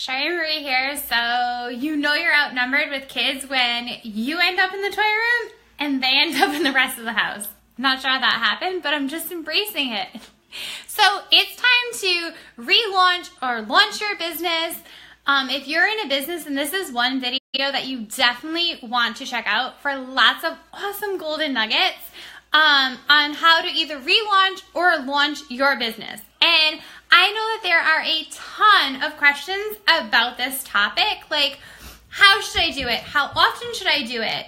Sherry Marie here. So you know you're outnumbered with kids when you end up in the toy room and they end up in the rest of the house. Not sure how that happened, but I'm just embracing it. So it's time to relaunch or launch your business. If you're in a business, and this is one video that you definitely want to check out for lots of awesome golden nuggets on how to either relaunch or launch your business. And I know that there are a ton of questions about this topic, like how should I do it? How often should I do it?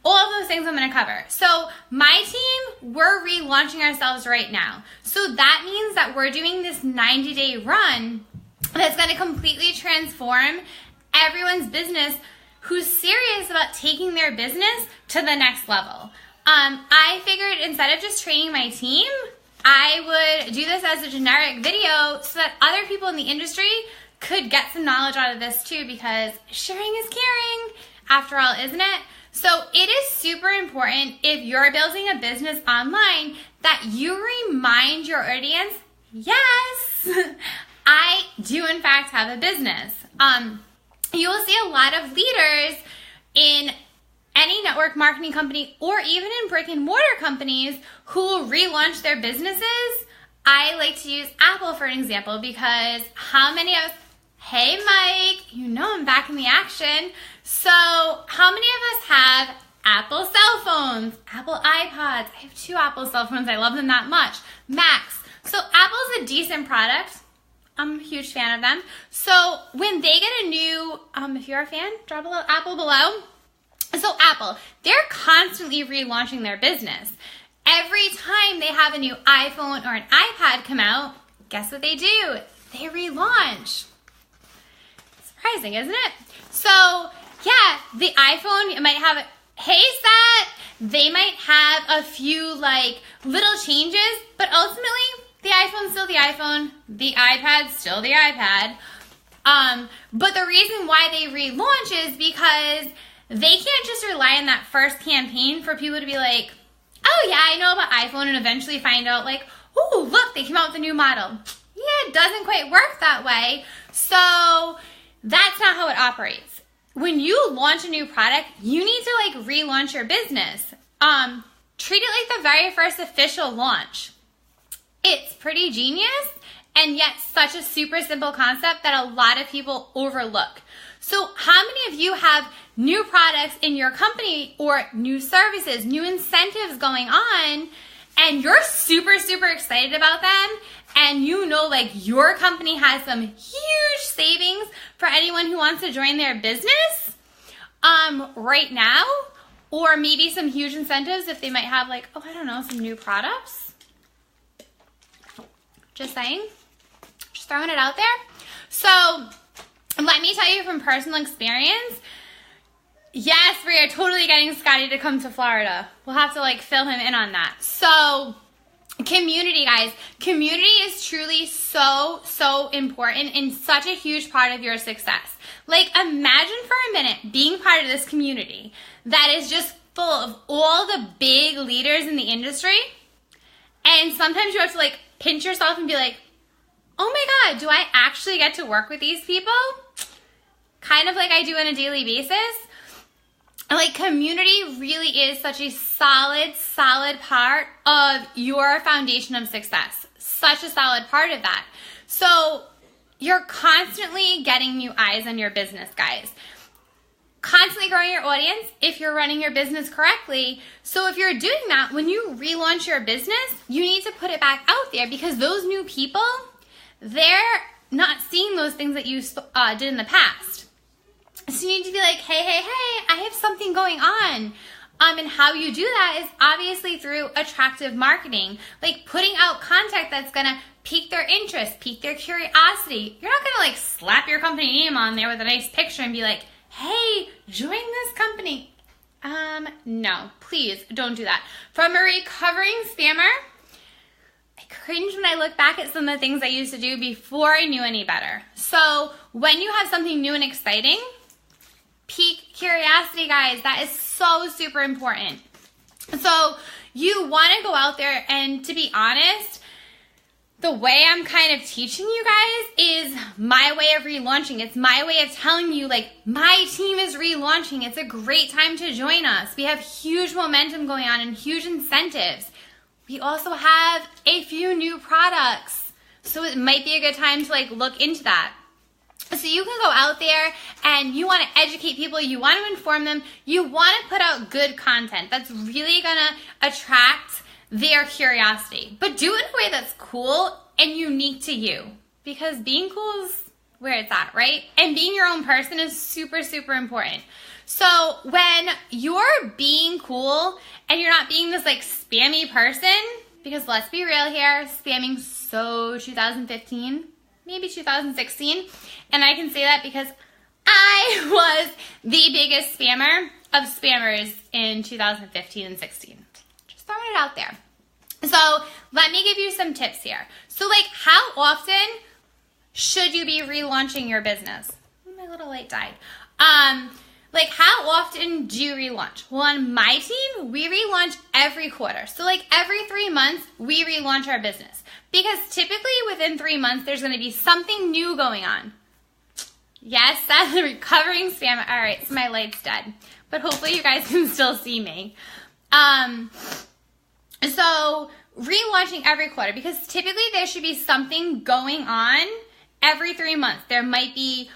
All of those things I'm going to cover. So my team, we're relaunching ourselves right now. So that means that we're doing this 90-day run that's going to completely transform everyone's business who's serious about taking their business to the next level. I figured instead of just training my team, I would do this as a generic video so that other people in the industry could get some knowledge out of this too, because sharing is caring, after all, isn't it? So it is super important if you're building a business online that you remind your audience, yes, I do in fact have a business. You will see a lot of leaders in any network marketing company or even in brick and mortar companies who will relaunch their businesses. I like to use Apple for an example because how many of us, hey Mike, you know I'm back in the action. So how many of us have Apple cell phones, Apple iPods? I have 2 Apple cell phones. I love them that much. Macs. So Apple's a decent product. I'm a huge fan of them. So when they get a new, if you're a fan, drop a little Apple below. So Apple, they're constantly relaunching their business. Every time they have a new iPhone or an iPad come out, guess what they do? They relaunch. Surprising, isn't it? So yeah, the iPhone might have, hey set, they might have a few like little changes, but ultimately the iPhone's still the iPhone, the iPad's still the iPad. But the reason why they relaunch is because they can't just rely on that first campaign for people to be like, oh yeah, I know about iPhone, and eventually find out like, oh, look, they came out with a new model. Yeah, it doesn't quite work that way. So that's not how it operates. When you launch a new product, you need to like relaunch your business. Treat it like the very first official launch. It's pretty genius and yet such a super simple concept that a lot of people overlook. So how many of you have new products in your company or new services, new incentives going on, and you're super, super excited about them, and you know like your company has some huge savings for anyone who wants to join their business right now, or maybe some huge incentives if they might have like, oh, I don't know, some new products. Just saying, just throwing it out there. So let me tell you from personal experience, yes, we are totally getting Scotty to come to Florida. We'll have to like fill him in on that. So community, guys, community is truly so, so important and such a huge part of your success. Like imagine for a minute being part of this community that is just full of all the big leaders in the industry. And sometimes you have to like pinch yourself and be like, oh my God, do I actually get to work with these people? Kind of like I do on a daily basis. Like community really is such a solid, solid part of your foundation of success. Such a solid part of that. So you're constantly getting new eyes on your business, guys. Constantly growing your audience if you're running your business correctly. So if you're doing that, when you relaunch your business, you need to put it back out there because those new people, they're not seeing those things that you did in the past. So you need to be like, hey, I have something going on. And how you do that is obviously through attractive marketing, like putting out content that's going to pique their interest, pique their curiosity. You're not going to like slap your company name on there with a nice picture and be like, hey, join this company. No, please don't do that. From a recovering spammer, I cringe when I look back at some of the things I used to do before I knew any better. So when you have something new and exciting, pique curiosity, guys. That is so super important. So you want to go out there and, to be honest, the way I'm kind of teaching you guys is my way of relaunching. It's my way of telling you, like, my team is relaunching. It's a great time to join us. We have huge momentum going on and huge incentives. We also have a few new products. So it might be a good time to like look into that. So you can go out there and you want to educate people, you want to inform them, you want to put out good content that's really going to attract their curiosity. But do it in a way that's cool and unique to you, because being cool is where it's at, right? And being your own person is super, super important. So when you're being cool and you're not being this like spammy person, because let's be real here, spamming so 2015, maybe 2016. And I can say that because I was the biggest spammer of spammers in 2015 and 16. Just throwing it out there. So let me give you some tips here. So like, how often should you be relaunching your business? My little light died. Like, how often do you relaunch? Well, on my team, we relaunch every quarter. So like every 3 months, we relaunch our business. Because typically within 3 months, there's going to be something new going on. Yes, that's a recovering spammer. All right, so my light's dead. But hopefully you guys can still see me. So relaunching every quarter, because typically there should be something going on every 3 months. There might be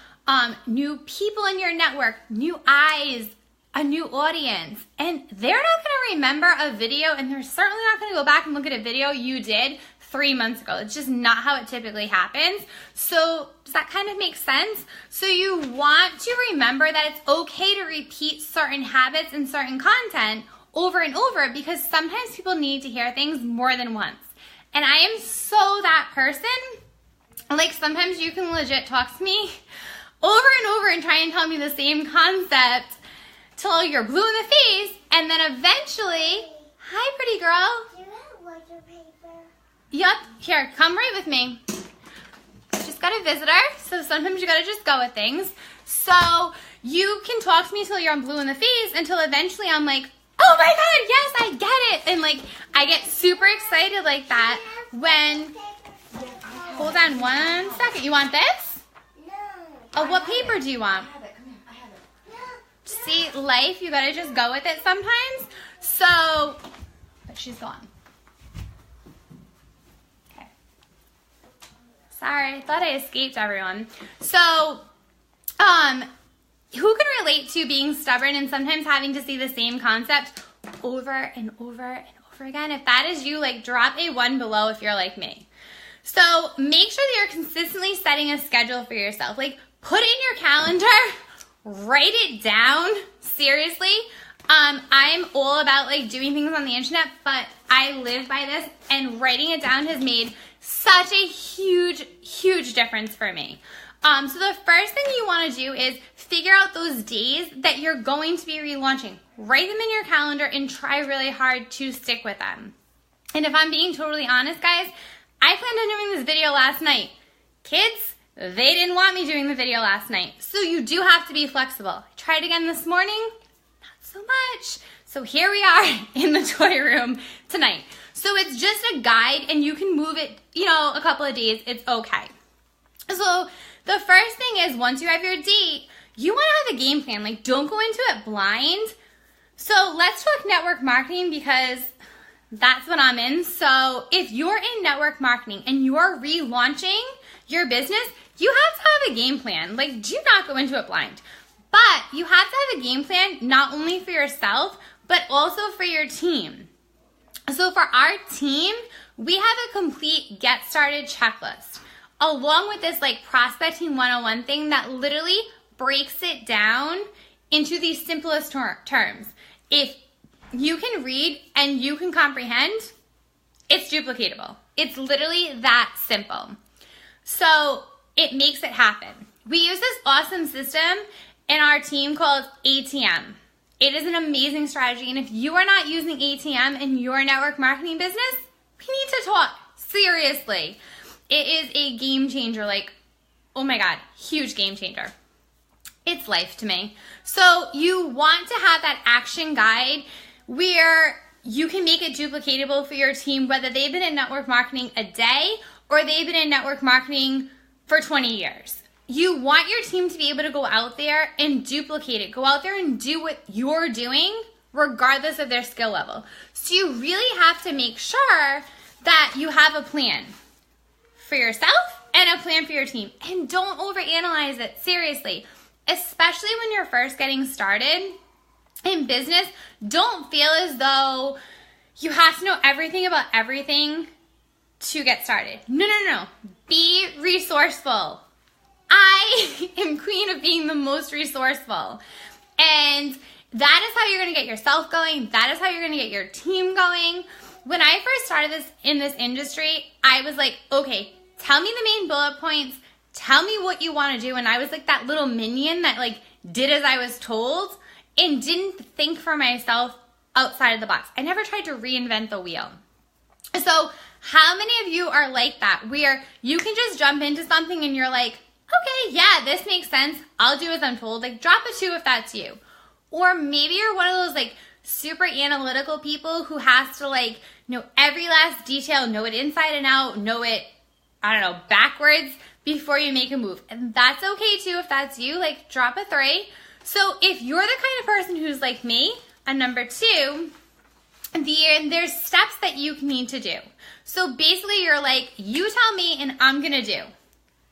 new people in your network, new eyes, a new audience, and they're not going to remember a video, and they're certainly not going to go back and look at a video you did 3 months ago. It's just not how it typically happens. So does that kind of make sense? So you want to remember that it's okay to repeat certain habits and certain content over and over, because sometimes people need to hear things more than once. And I am so that person. Like, sometimes you can legit talk to me over and over and try and tell me the same concept till you're blue in the face, and then eventually, hi pretty girl. Do you have water paper? Yep, here, come right with me. Just got a visitor, so sometimes you gotta just go with things. So you can talk to me till you're blue in the face until eventually I'm like, oh my God, yes, I get it. And like, I get super excited like that when, hold on 1 second, you want this? Oh, what paper do you want? I have it. Come here. I have it. See, life, you gotta just go with it sometimes. So, but she's gone. Okay. Sorry, I thought I escaped everyone. So, who can relate to being stubborn and sometimes having to see the same concept over and over and over again? If that is you, like, drop a 1 below if you're like me. So, make sure that you're consistently setting a schedule for yourself. Like, put it in your calendar, write it down, seriously. I'm all about like doing things on the internet, but I live by this, and writing it down has made such a huge, huge difference for me. So the first thing you want to do is figure out those days that you're going to be relaunching. Write them in your calendar and try really hard to stick with them. And if I'm being totally honest, guys, I planned on doing this video last night. Kids, they didn't want me doing the video last night. So you do have to be flexible. I tried again this morning, not so much. So here we are in the toy room tonight. So it's just a guide, and you can move it, a couple of days. It's okay. So the first thing is, once you have your date, you want to have a game plan. Like, don't go into it blind. So let's talk network marketing, because that's what I'm in. So if you're in network marketing and you're relaunching your business, you have to have a game plan. Like, do not go into it blind. But you have to have a game plan not only for yourself, but also for your team. So for our team, we have a complete get started checklist, along with this like prospecting 101 thing that literally breaks it down into the simplest terms. If you can read and you can comprehend, it's duplicatable. It's literally that simple. So it makes it happen. We use this awesome system in our team called ATM. It is an amazing strategy. And if you are not using ATM in your network marketing business, we need to talk. Seriously. It is a game changer. Like, oh my God, huge game changer. It's life to me. So you want to have that action guide where you can make it duplicatable for your team, whether they've been in network marketing a day or they've been in network marketing for 20 years. You want your team to be able to go out there and duplicate it. Go out there and do what you're doing regardless of their skill level. So you really have to make sure that you have a plan for yourself and a plan for your team. And don't overanalyze it, seriously. Especially when you're first getting started in business, don't feel as though you have to know everything about everything to get started. No. Be resourceful. I am queen of being the most resourceful. And that is how you're going to get yourself going. That is how you're going to get your team going. When I first started in this industry, I was like, okay, tell me the main bullet points. Tell me what you want to do. And I was like that little minion that like did as I was told and didn't think for myself outside of the box. I never tried to reinvent the wheel. So how many of you are like that, where you can just jump into something and you're like, okay, yeah, this makes sense. I'll do as I'm told. Like, drop a 2 if that's you. Or maybe you're one of those like super analytical people who has to like know every last detail, know it inside and out, know it, I don't know, backwards before you make a move. And that's okay too if that's you. Like, drop a 3. So if you're the kind of person who's like me, a number 2, there's steps that you need to do. So basically you're like, you tell me and I'm going to do.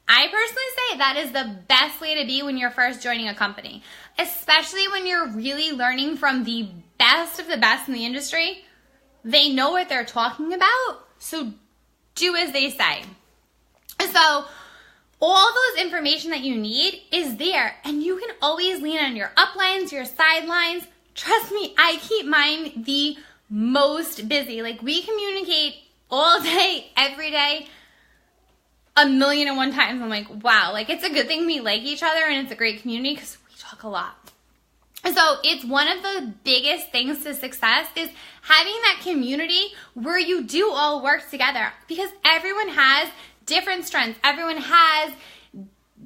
I personally say that is the best way to be when you're first joining a company, especially when you're really learning from the best of the best in the industry. They know what they're talking about, so do as they say. So all those information that you need is there, and you can always lean on your uplines, your sidelines. Trust me, I keep mine the most busy. Like, we communicate all day, every day, 1,000,001 times. I'm like, wow, like, it's a good thing we like each other and it's a great community because we talk a lot. So it's one of the biggest things to success is having that community where you do all work together, because everyone has different strengths. Everyone has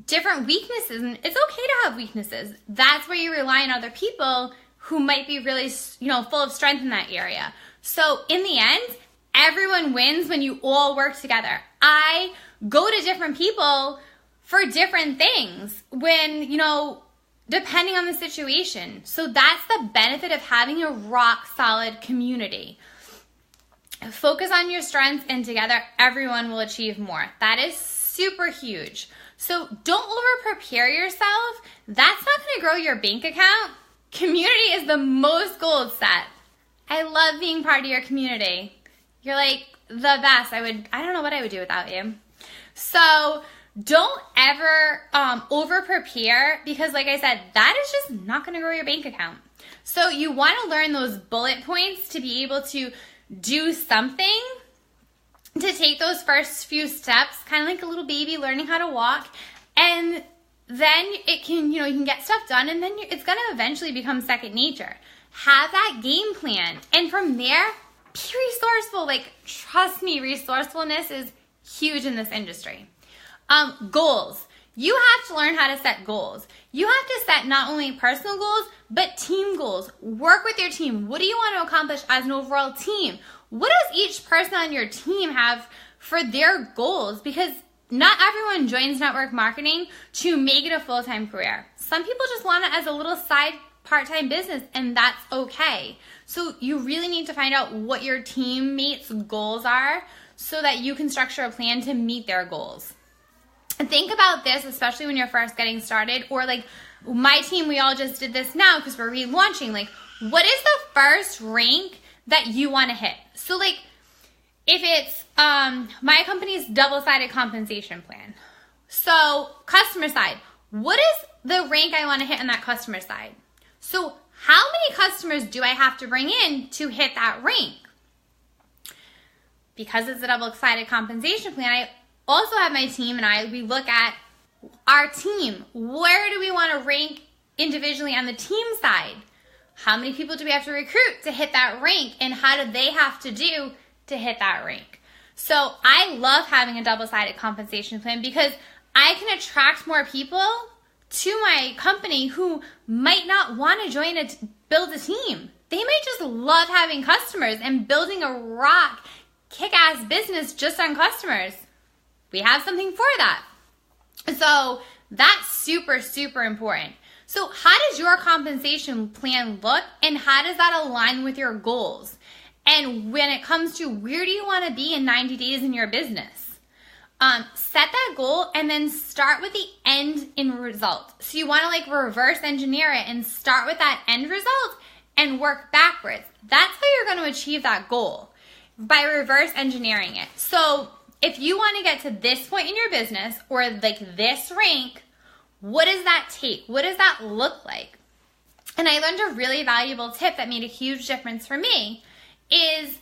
different weaknesses, and it's okay to have weaknesses. That's where you rely on other people who might be really, full of strength in that area. So in the end, everyone wins when you all work together. I go to different people for different things when, depending on the situation. So that's the benefit of having a rock solid community. Focus on your strengths, and together everyone will achieve more. That is super huge. So don't over prepare yourself. That's not going to grow your bank account. Community is the most gold set. I love being part of your community. You're like the best. I don't know what I would do without you. So don't ever over prepare, because like I said, that is just not going to grow your bank account. So you want to learn those bullet points to be able to do something, to take those first few steps, kind of like a little baby learning how to walk, and then it can, you can get stuff done, and then it's going to eventually become second nature. Have that game plan, and from there, be resourceful. Like, trust me, resourcefulness is huge in this industry. Goals. You have to learn how to set goals. You have to set not only personal goals, but team goals. Work with your team. What do you want to accomplish as an overall team? What does each person on your team have for their goals? Because not everyone joins network marketing to make it a full-time career. Some people just want it as a little side part-time business, and that's okay. So you really need to find out what your teammates' goals are so that you can structure a plan to meet their goals. Think about this, especially when you're first getting started, or like my team, we all just did this now because we're relaunching. Like, what is the first rank that you want to hit? So like, if it's my company's double-sided compensation plan. So customer side, what is the rank I want to hit on that customer side? So how many customers do I have to bring in to hit that rank? Because it's a double-sided compensation plan, I also have my team and we look at our team. Where do we want to rank individually on the team side? How many people do we have to recruit to hit that rank? And how do they have to do to hit that rank? So I love having a double-sided compensation plan because I can attract more people to my company who might not want to build a team. They might just love having customers and building a rock kick-ass business just on customers. We have something for that. So that's super, super important. So how does your compensation plan look, and how does that align with your goals? And when it comes to where do you want to be in 90 days in your business? Set that goal and then start with the end in result. So you want to like reverse engineer it and start with that end result and work backwards. That's how you're going to achieve that goal, by reverse engineering it. So if you want to get to this point in your business, or like this rank, what does that take? What does that look like? And I learned a really valuable tip that made a huge difference for me is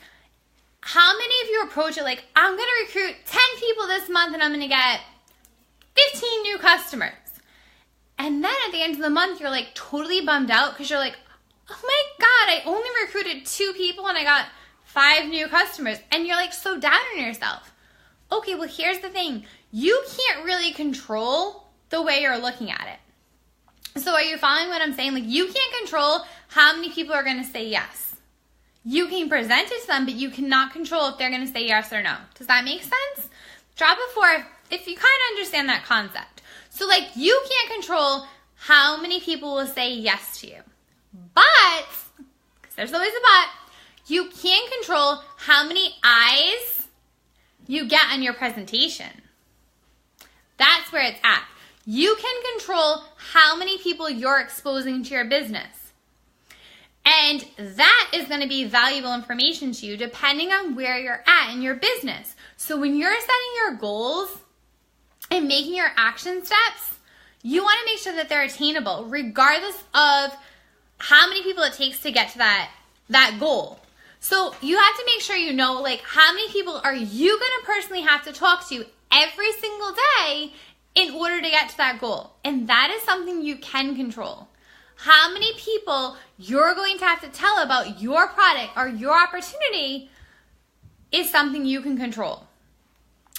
how many of you approach it like, I'm going to recruit 10 people this month and I'm going to get 15 new customers. And then at the end of the month, you're like totally bummed out because you're like, oh my God, I only recruited 2 people and I got 5 new customers. And you're like so down on yourself. Okay, well, here's the thing. You can't really control the way you're looking at it. So are you following what I'm saying? Like, you can't control how many people are going to say yes. You can present it to them, but you cannot control if they're going to say yes or no. Does that make sense? Drop a 4 if you kind of understand that concept. So like, you can't control how many people will say yes to you. But, because there's always a but, you can control how many eyes you get on your presentation. That's where it's at. You can control how many people you're exposing to your business. And that is going to be valuable information to you depending on where you're at in your business. So when you're setting your goals and making your action steps, you want to make sure that they're attainable regardless of how many people it takes to get to that goal. So you have to make sure you know, like, how many people are you going to personally have to talk to every single day in order to get to that goal. And that is something you can control. How many people you're going to have to tell about your product or your opportunity is something you can control.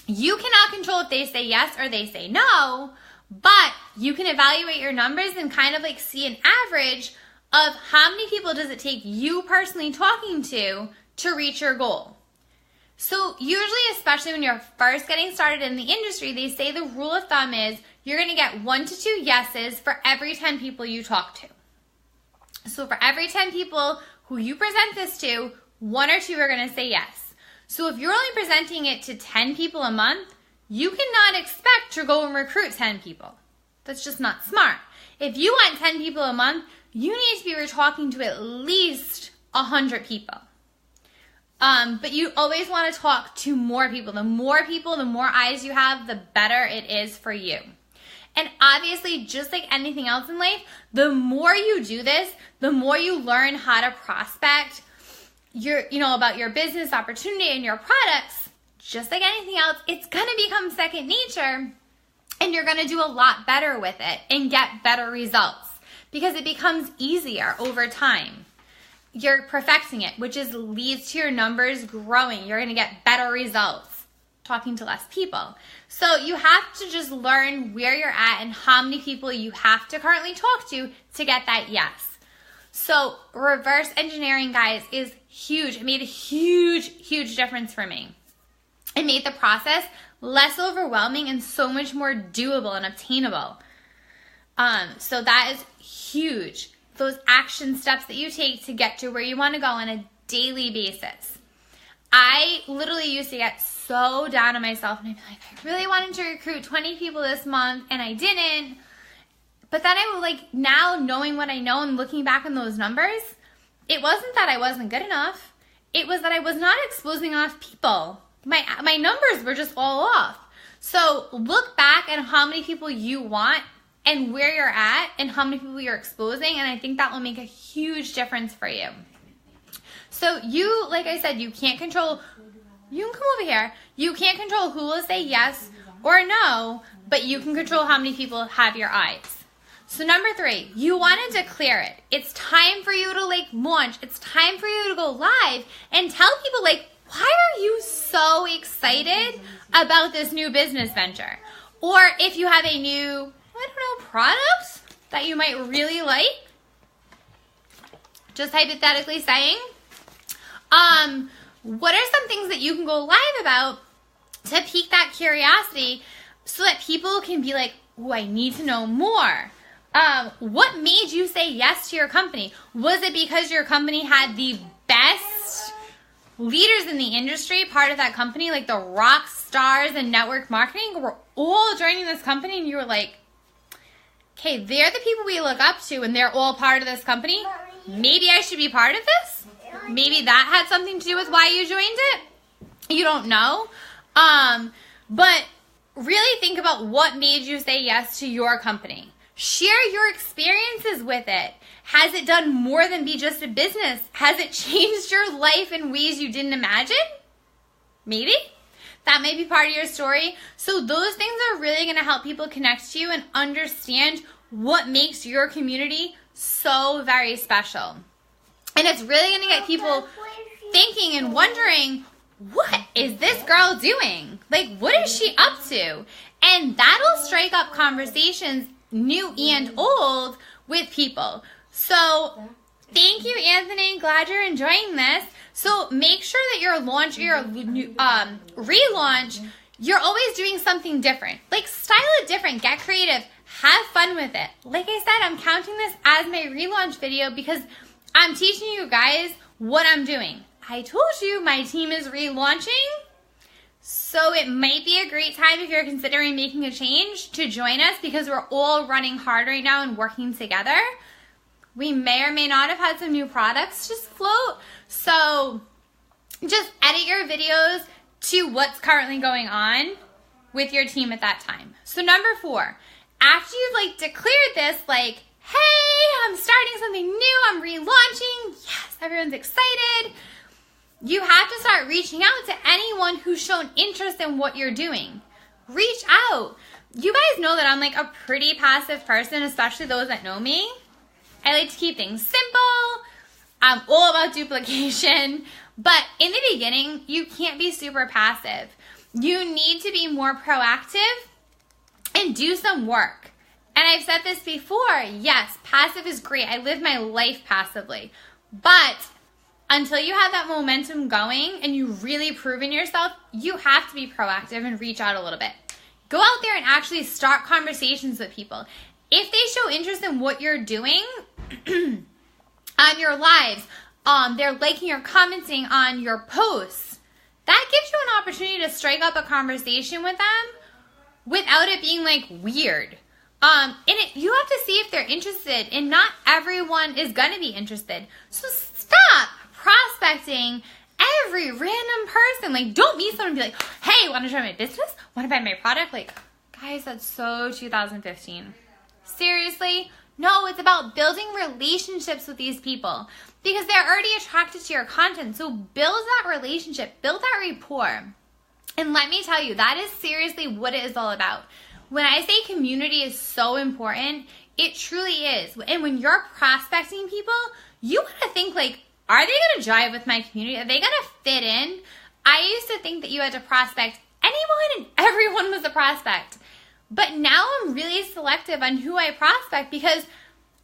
You cannot control if they say yes or they say no, but you can evaluate your numbers and kind of like see an average of how many people does it take you personally talking to reach your goal. So usually, especially when you're first getting started in the industry, they say the rule of thumb is you're going to get 1 to 2 yeses for every 10 people you talk to. So for every 10 people who you present this to, 1 or 2 are going to say yes. So if you're only presenting it to 10 people a month, you cannot expect to go and recruit 10 people. That's just not smart. If you want 10 people a month, you need to be talking to at least 100 people. But you always want to talk to more people. The more people, the more eyes you have, the better it is for you. And obviously, just like anything else in life, the more you do this, the more you learn how to prospect about your business opportunity and your products. Just like anything else, it's going to become second nature, and you're going to do a lot better with it and get better results because it becomes easier over time. You're perfecting it, which leads to your numbers growing. You're going to get better results talking to less people. So you have to just learn where you're at and how many people you have to currently talk to get that yes. So reverse engineering, guys, is huge. It made a huge, huge difference for me. It made the process less overwhelming and so much more doable and obtainable. So that is huge. Those action steps that you take to get to where you want to go on a daily basis. I literally used to get so down on myself and I'd be like, I really wanted to recruit 20 people this month and I didn't. But then I would now knowing what I know and looking back on those numbers, it wasn't that I wasn't good enough. It was that I was not exposing enough people. My numbers were just all off. So look back at how many people you want and where you're at and how many people you're exposing, and I think that will make a huge difference for you. So you, like I said, you can't control, you can come over here, you can't control who will say yes or no, but you can control how many people have your eyes. So number 3, you want to declare it. It's time for you to launch. It's time for you to go live and tell people why are you so excited about this new business venture? Or if you have a new, product that you might really like, just hypothetically saying, what are some things that you can go live about to pique that curiosity so that people can be like, oh, I need to know more. What made you say yes to your company? Was it because your company had the best leaders in the industry, part of that company, like the rock stars in network marketing, were all joining this company, and you were like, okay, they're the people we look up to, and they're all part of this company. Maybe I should be part of this? Maybe that had something to do with why you joined it? You don't know. But really think about what made you say yes to your company. Share your experiences with it. Has it done more than be just a business? Has it changed your life in ways you didn't imagine? Maybe. That may be part of your story. So those things are really going to help people connect to you and understand what makes your community so very special. And it's really going to get people thinking and wondering, what is this girl doing? Like, what is she up to? And that'll strike up conversations, new and old, with people. So thank you, Anthony. Glad you're enjoying this. So make sure that your launch, your relaunch, you're always doing something different. Like, style it different. Get creative. Have fun with it. Like I said, I'm counting this as my relaunch video because I'm teaching you guys what I'm doing. I told you my team is relaunching, so it might be a great time if you're considering making a change to join us because we're all running hard right now and working together. We may or may not have had some new products just float, so just edit your videos to what's currently going on with your team at that time. So number 4, after you've declared this, hey, I'm starting something new, I'm relaunching, yes, everyone's excited. You have to start reaching out to anyone who's shown interest in what you're doing. Reach out. You guys know that I'm a pretty passive person, especially those that know me. I like to keep things simple. I'm all about duplication. But in the beginning, you can't be super passive. You need to be more proactive and do some work. And I've said this before. Yes, passive is great. I live my life passively. But until you have that momentum going and you really proven yourself, you have to be proactive and reach out a little bit. Go out there and actually start conversations with people. If they show interest in what you're doing on your lives, they're liking or commenting on your posts, that gives you an opportunity to strike up a conversation with them without it being weird. You have to see if they're interested, and not everyone is going to be interested. So stop prospecting every random person. Don't meet someone and be like, hey, want to join my business? Want to buy my product? Guys, that's so 2015. Seriously? No, it's about building relationships with these people because they're already attracted to your content. So build that relationship, build that rapport. And let me tell you, that is seriously what it is all about. When I say community is so important, it truly is. And when you're prospecting people, you want to think are they going to jive with my community? Are they going to fit in? I used to think that you had to prospect anyone and everyone was a prospect. But now I'm really selective on who I prospect because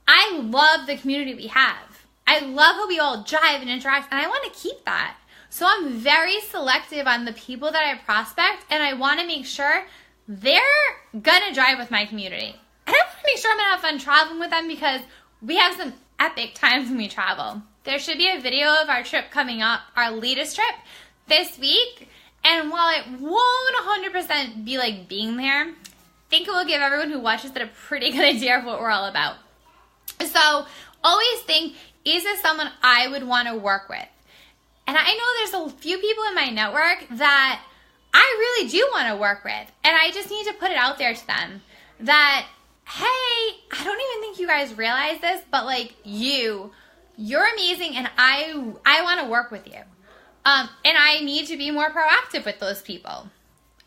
I love the community we have. I love how we all jive and interact, and I want to keep that. So I'm very selective on the people that I prospect, and I want to make sure they're going to jive with my community. And I want to make sure I'm going to have fun traveling with them because we have some epic times when we travel. There should be a video of our trip coming up, our latest trip, this week. And while it won't 100% be being there, I think it will give everyone who watches it a pretty good idea of what we're all about. So always think, is this someone I would want to work with? And I know there's a few people in my network that I really do want to work with. And I just need to put it out there to them that, hey, I don't even think you guys realize this, but you're amazing and I want to work with you. And I need to be more proactive with those people.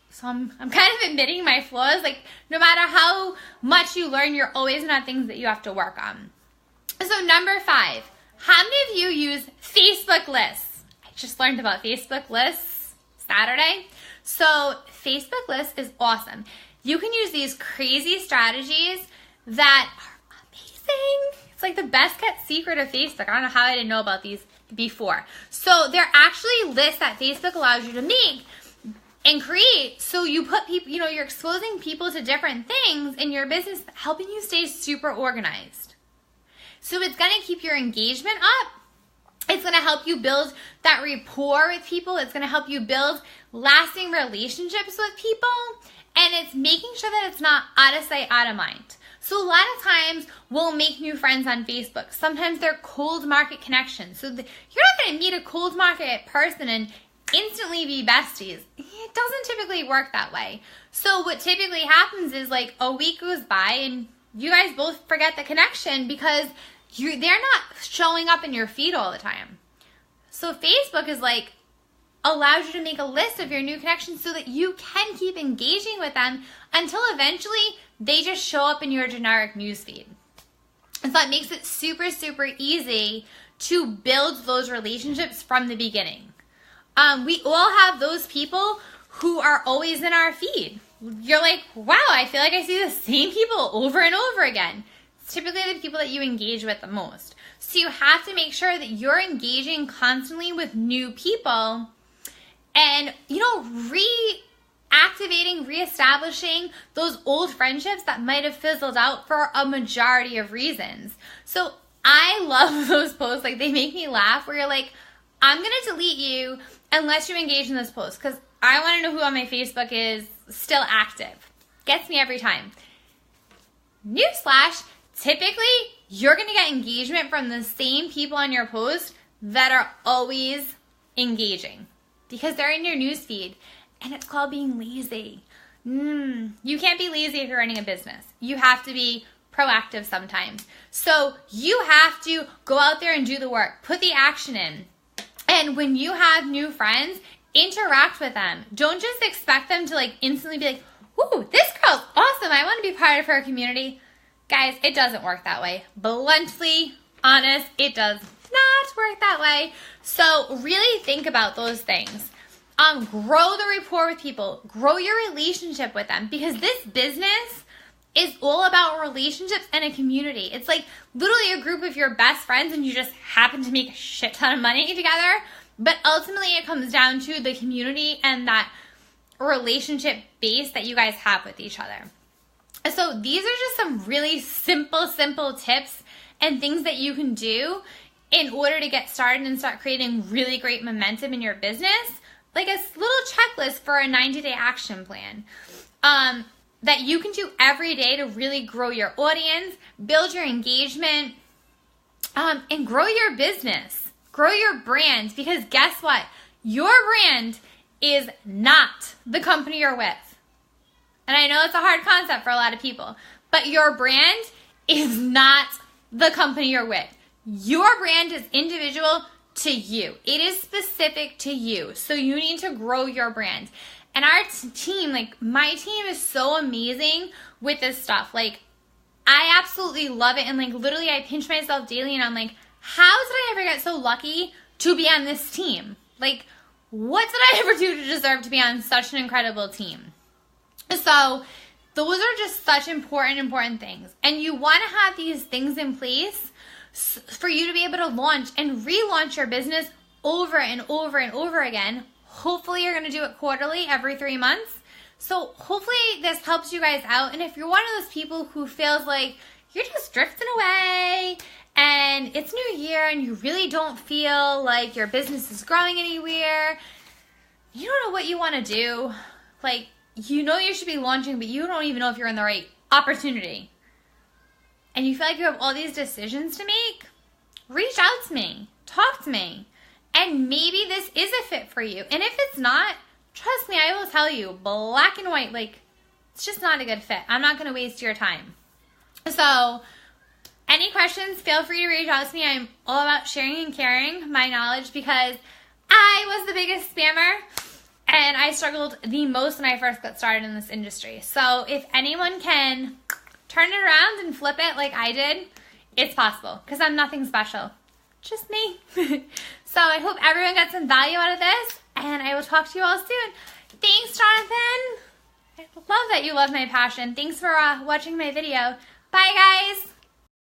So I'm kind of admitting my flaws. No matter how much you learn, you're always going to have things that you have to work on. So number 5, how many of you use Facebook lists? I just learned about Facebook lists Saturday. So Facebook lists is awesome. You can use these crazy strategies that are amazing. It's the best kept secret of Facebook. I don't know how I didn't know about these before. So they're actually lists that Facebook allows you to make and create, so you put people, you're exposing people to different things in your business, helping you stay super organized. So it's going to keep your engagement up. It's going to help you build that rapport with people. It's going to help you build lasting relationships with people. And it's making sure that it's not out of sight, out of mind. So a lot of times we'll make new friends on Facebook. Sometimes they're cold market connections. So you're not going to meet a cold market person and instantly be besties. It doesn't typically work that way. So what typically happens is like a week goes by and you guys both forget the connection because they're not showing up in your feed all the time. So Facebook is like, allows you to make a list of your new connections so that you can keep engaging with them until eventually they just show up in your generic newsfeed. And so it makes it super, super easy to build those relationships from the beginning. We all have those people who are always in our feed. You're like, wow, I feel like I see the same people over and over again. It's typically the people that you engage with the most. So you have to make sure that you're engaging constantly with new people and, reestablishing those old friendships that might have fizzled out for a majority of reasons. So I love those posts. Like, they make me laugh where you're like, I'm going to delete you unless you engage in this post because I want to know who on my Facebook is still active. Gets me every time. Newsflash, typically you're going to get engagement from the same people on your post that are always engaging because they're in your newsfeed, and it's called being lazy. You can't be lazy if you're running a business. You have to be proactive sometimes. So you have to go out there and do the work, put the action in. And when you have new friends, interact with them. Don't just expect them to like instantly be like, ooh, this girl's awesome. I want to be part of her community. Guys, it doesn't work that way. Bluntly honest, it does not work that way. So really think about those things. Grow the rapport with people. Grow your relationship with them because this business is all about relationships and a community. It's like literally a group of your best friends and you just happen to make a shit ton of money together. But ultimately it comes down to the community and that relationship base that you guys have with each other. So these are just some really simple tips and things that you can do in order to get started and start creating really great momentum in your business. Like a little checklist for a 90-day action plan that you can do every day to really grow your audience, build your engagement, and grow your business. Grow your brand because guess what? Your brand is not the company you're with. And I know it's a hard concept for a lot of people, but your brand is not the company you're with. Your brand is individual to you. It is specific to you. So you need to grow your brand. And our team, like my team is so amazing with this stuff. Like I absolutely love it. And like literally I pinch myself daily and I'm like, how did I ever get so lucky to be on this team? Like what did I ever do to deserve to be on such an incredible team? So those are just such important things. And you want to have these things in place for you to be able to launch and relaunch your business over and over again. Hopefully you're going to do it quarterly every 3 months. So hopefully this helps you guys out. And if you're one of those people who feels like you're just drifting away and it's New Year and you really don't feel like your business is growing anywhere, you don't know what you want to do. Like, you know you should be launching, but you don't even know if you're in the right opportunity. And you feel like you have all these decisions to make, reach out to me, talk to me, and maybe this is a fit for you. And if it's not, trust me, I will tell you, black and white, like, it's just not a good fit. I'm not going to waste your time. So, any questions, feel free to reach out to me. I'm all about sharing and caring my knowledge because I was the biggest spammer and I struggled the most when I first got started in this industry. So, if anyone can turn it around and flip it like I did, it's possible because I'm nothing special. Just me. So I hope everyone got some value out of this, and I will talk to you all soon. Thanks, Jonathan. I love that you love my passion. Thanks for watching my video. Bye, guys.